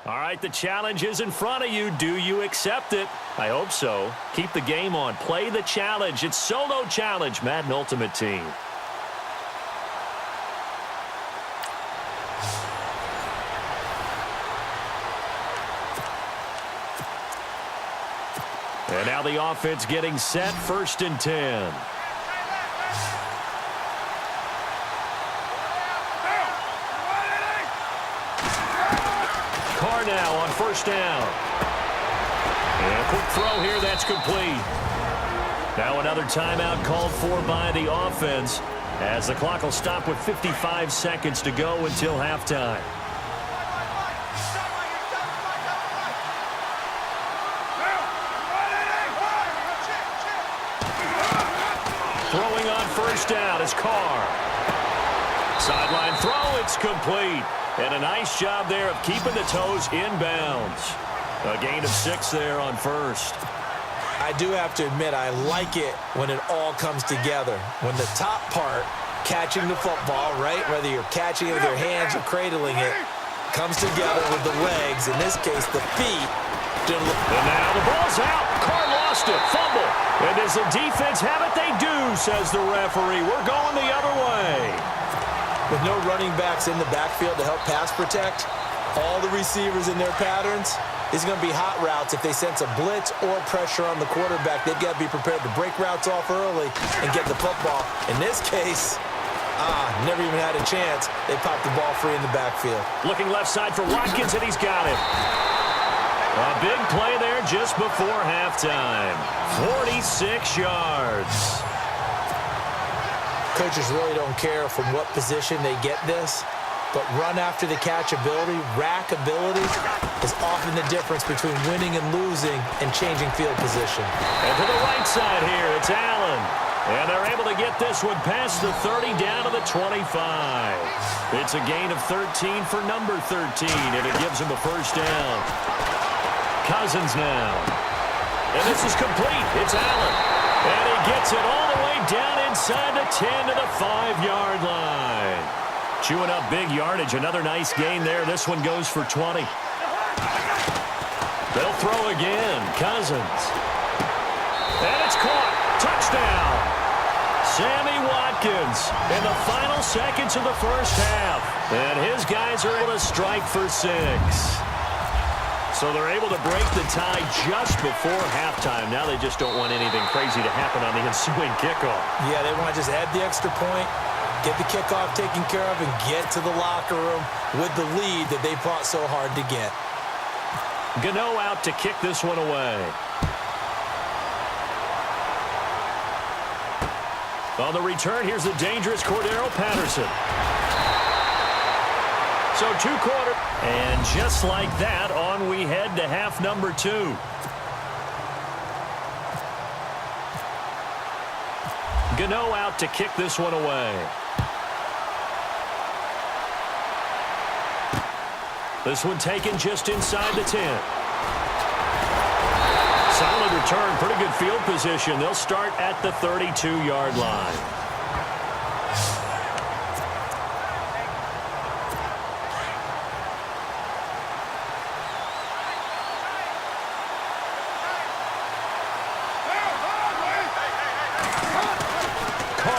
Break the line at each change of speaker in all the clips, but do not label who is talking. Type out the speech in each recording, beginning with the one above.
All right, the challenge is in front of you. Do you accept it? I hope so. Keep the game on. Play the challenge. It's Solo Challenge, Madden Ultimate Team. And now the offense getting set, 1st and 10. Carr now on 1st down. And a quick throw here, that's complete. Now another timeout called for by the offense as the clock will stop with 55 seconds to go until halftime. Throwing on 1st down is Carr. Sideline throw, it's complete. And a nice job there of keeping the toes inbounds. A gain of 6 there on 1st.
I do have to admit, I like it when it all comes together. When the top part, catching the football, right, whether you're catching it with your hands or cradling it, comes together with the legs, in this case, the feet.
And now the ball's out. Carr lost it. Fumble. And does the defense have it? They do, says the referee. We're going the other way.
With no running backs in the backfield to help pass protect, all the receivers in their patterns, these are going to be hot routes. If they sense a blitz or pressure on the quarterback, they've got to be prepared to break routes off early and get the football. In this case, never even had a chance. They popped the ball free in the backfield.
Looking left side for Watkins, and he's got it. A big play there just before halftime. 46 yards.
Coaches really don't care from what position they get this, but run after the catch ability, rack ability, is often the difference between winning and losing and changing field position.
And to the right side here, it's Allen. And they're able to get this one past the 30 down to the 25. It's a gain of 13 for number 13, and it gives him a 1st down. Cousins now. And this is complete. It's Allen. And he gets it all the way down inside the 10 to the 5-yard line. Chewing up big yardage. Another nice gain there. This one goes for 20. They'll throw again. Cousins. And it's caught. Touchdown. Sammy Watkins in the final seconds of the 1st half. And his guys are able to strike for 6. So they're able to break the tie just before halftime. Now they just don't want anything crazy to happen on the ensuing kickoff.
Yeah, they want to just add the extra point, get the kickoff taken care of, and get to the locker room with the lead that they fought so hard to get.
Gano out to kick this one away. On the return, here's the dangerous Cordero Patterson. So 2 quarters. And just like that, on we head to half number 2. Gano out to kick this one away. This one taken just inside the 10. Solid return, pretty good field position. They'll start at the 32-yard line.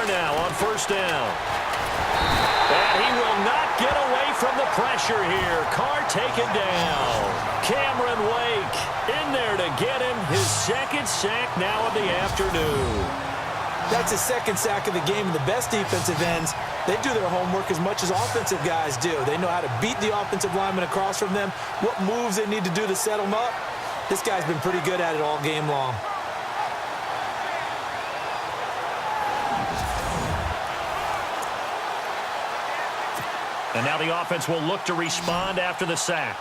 Now on 1st down. And he will not get away from the pressure here. Carr taken down. Cameron Wake in there to get him his 2nd sack now of the afternoon.
That's his 2nd sack of the game. And the best defensive ends, they do their homework as much as offensive guys do. They know how to beat the offensive lineman across from them, what moves they need to do to set them up. This guy's been pretty good at it all game long.
And now the offense will look to respond after the sack.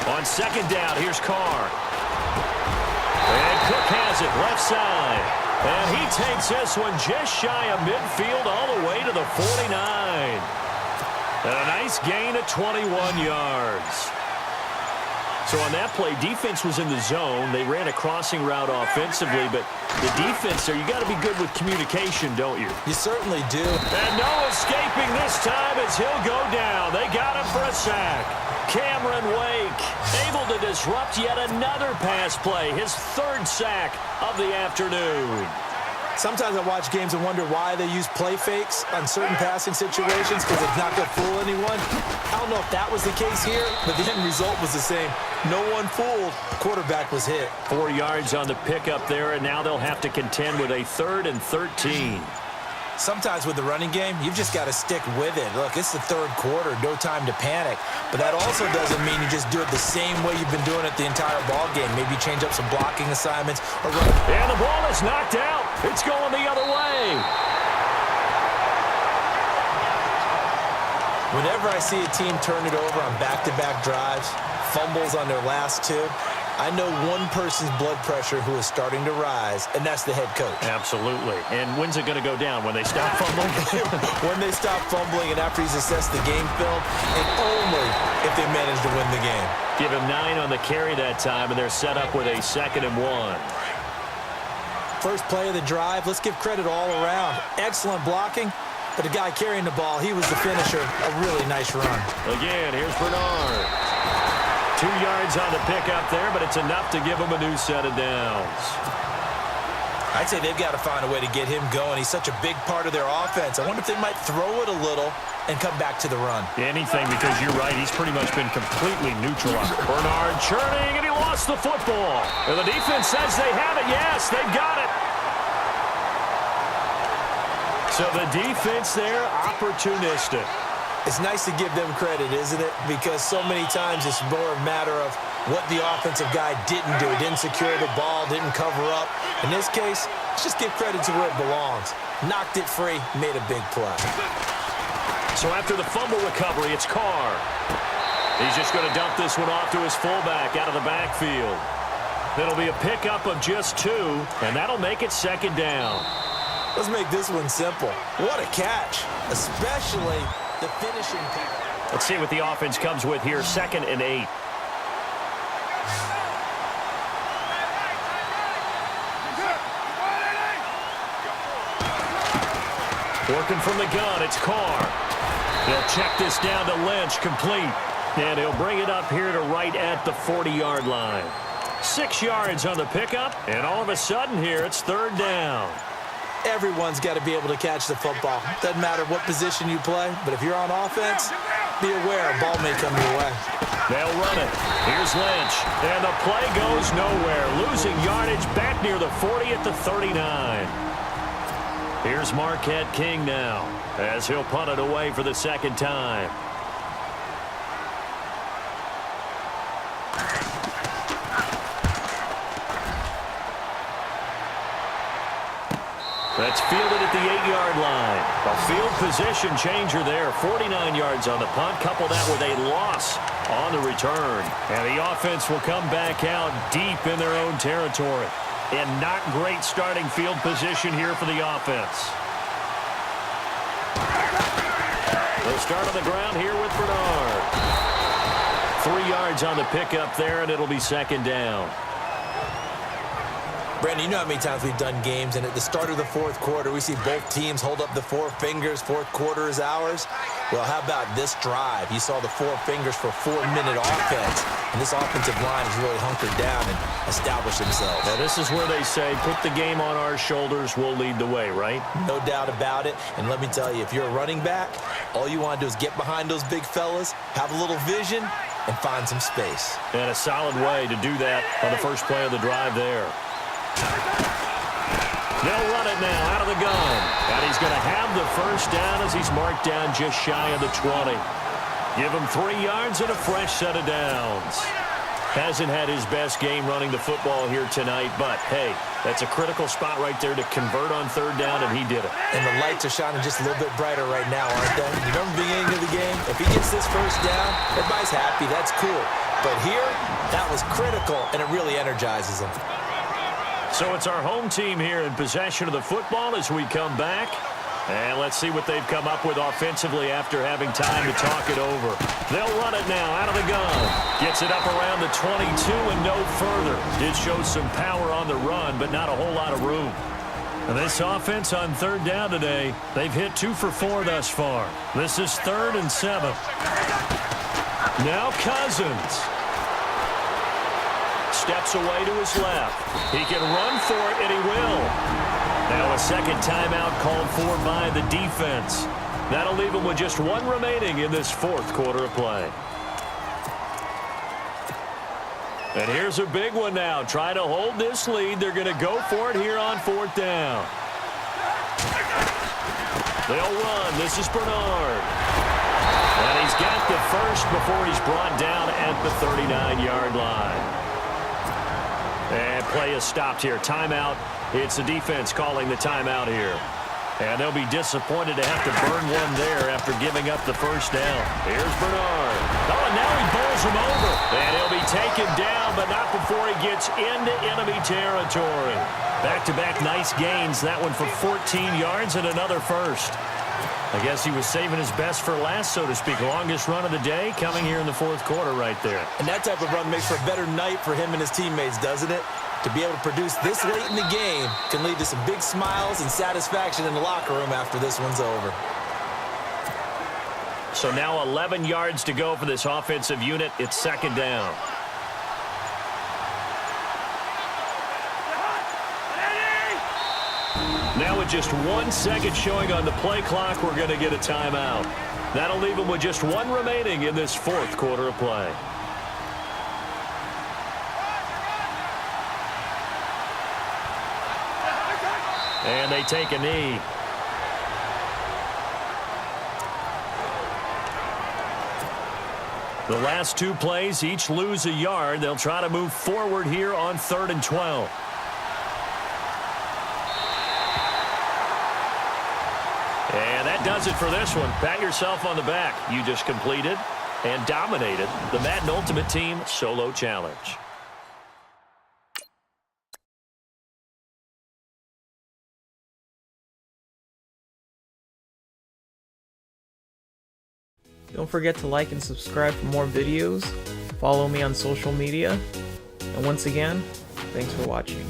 On 2nd down, here's Carr. And Cook has it left side. And he takes this one just shy of midfield all the way to the 49. And a nice gain of 21 yards. So on that play, defense was in the zone. They ran a crossing route offensively, but the defense there, you got to be good with communication, don't you?
You certainly do.
And no escaping this time as he'll go down. They got him for a sack. Cameron Wake able to disrupt yet another pass play, his third sack of the afternoon.
Sometimes I watch games and wonder why they use play fakes on certain passing situations because it's not going to fool anyone. I don't know if that was the case here, but the end result was the same. No one fooled. The quarterback was hit.
4 yards on the pickup there, and now they'll have to contend with a 3rd and 13.
Sometimes with the running game, you've just got to stick with it. Look, it's the third quarter, no time to panic. But that also doesn't mean you just do it the same way you've been doing it the entire ball game. Maybe change up some blocking assignments or run.
And the ball is knocked out. It's going the other way.
Whenever I see a team turn it over on back-to-back drives, fumbles on their last 2, I know one person's blood pressure who is starting to rise, and that's the head coach.
Absolutely. And when's it going to go down? When they stop fumbling?
When they stop fumbling and after he's assessed the game film, and only if they manage to win the game.
Give him 9 on the carry that time, and they're set up with a 2nd and 1.
First play of the drive, let's give credit all around. Excellent blocking, but the guy carrying the ball, he was the finisher. A really nice run.
Again, here's Bernard. 2 yards on the pickup there, but it's enough to give him a new set of downs.
I'd say they've got to find a way to get him going. He's such a big part of their offense. I wonder if they might throw it a little and come back to the run.
Anything, because you're right. He's pretty much been completely neutralized. Bernard churning, and he lost the football. And the defense says they have it. Yes, they've got it. So the defense there, opportunistic.
It's nice to give them credit, isn't it? Because so many times it's more a matter of what the offensive guy didn't do. Didn't secure the ball, didn't cover up. In this case, let's just give credit to where it belongs. Knocked it free, made a big play.
So after the fumble recovery, it's Carr. He's just going to dump this one off to his fullback out of the backfield. It'll be a pickup of just 2, and that'll make it 2nd down.
Let's make this one simple. What a catch, especially the finishing pass.
Let's see what the offense comes with here. 2nd and 8. Working from the gun, it's Carr. They'll check this down to Lynch, complete. And he'll bring it up here to right at the 40-yard line. 6 yards on the pickup, and all of a sudden here, it's 3rd down.
Everyone's got to be able to catch the football. Doesn't matter what position you play, but if you're on offense, be aware a ball may come your way.
They'll run it. Here's Lynch, and the play goes nowhere. Losing yardage back near the 40 at the 39. Here's Marquette King now, as he'll punt it away for the 2nd time. That's fielded at the 8-yard line. A field position changer there. 49 yards on the punt. Couple that with a loss on the return. And the offense will come back out deep in their own territory. And not great starting field position here for the offense. They'll start on the ground here with Bernard. 3 yards on the pickup there, and it'll be 2nd down.
Brandon, you know how many times we've done games, and at the start of the 4th quarter, we see both teams hold up the 4 fingers. 4th quarter is ours. Well, how about this drive? You saw the 4 fingers for 4-minute offense, and this offensive line has really hunkered down and established themselves.
Now, this is where they say, put the game on our shoulders, we'll lead the way, right?
No doubt about it, and let me tell you, if you're a running back, all you want to do is get behind those big fellas, have a little vision, and find some space.
And a solid way to do that on the first play of the drive there. They'll run it now out of the gun. And he's going to have the first down as he's marked down just shy of the 20. Give him 3 yards and a fresh set of downs. Hasn't had his best game running the football here tonight, but, hey, that's a critical spot right there to convert on 3rd down, and he did it.
And the lights are shining just a little bit brighter right now, aren't they? You remember the beginning of the game? If he gets this first down, everybody's happy. That's cool. But here, that was critical, and it really energizes him.
So it's our home team here in possession of the football as we come back. And let's see what they've come up with offensively after having time to talk it over. They'll run it now out of the gun. Gets it up around the 22 and no further. Did show some power on the run, but not a whole lot of room. And this offense on third down today, they've hit 2 for 4 thus far. This is 3rd and 7. Now Cousins. Steps away to his left. He can run for it, and he will. Now a second timeout called for by the defense. That'll leave him with just 1 remaining in this 4th quarter of play. And here's a big one now. Trying to hold this lead. They're going to go for it here on 4th down. They'll run. This is Bernard. And he's got the first before he's brought down at the 39-yard line. And play is stopped here. Timeout. It's the defense calling the timeout here. And they'll be disappointed to have to burn one there after giving up the first down. Here's Bernard. Oh, and now he bowls him over. And he'll be taken down, but not before he gets into enemy territory. Back-to-back nice gains. That one for 14 yards and another first. I guess he was saving his best for last, so to speak. Longest run of the day coming here in the 4th quarter right there.
And that type of run makes for a better night for him and his teammates, doesn't it? To be able to produce this late in the game can lead to some big smiles and satisfaction in the locker room after this one's over.
So now 11 yards to go for this offensive unit. It's 2nd down. Now with just 1 second showing on the play clock, we're going to get a timeout. That'll leave them with just 1 remaining in this 4th quarter of play. And they take a knee. The last 2 plays each lose a yard. They'll try to move forward here on 3rd and 12. And that does it for this one. Pat yourself on the back. You just completed and dominated the Madden Ultimate Team Solo Challenge.
Don't forget to like and subscribe for more videos. Follow me on social media. And once again, thanks for watching.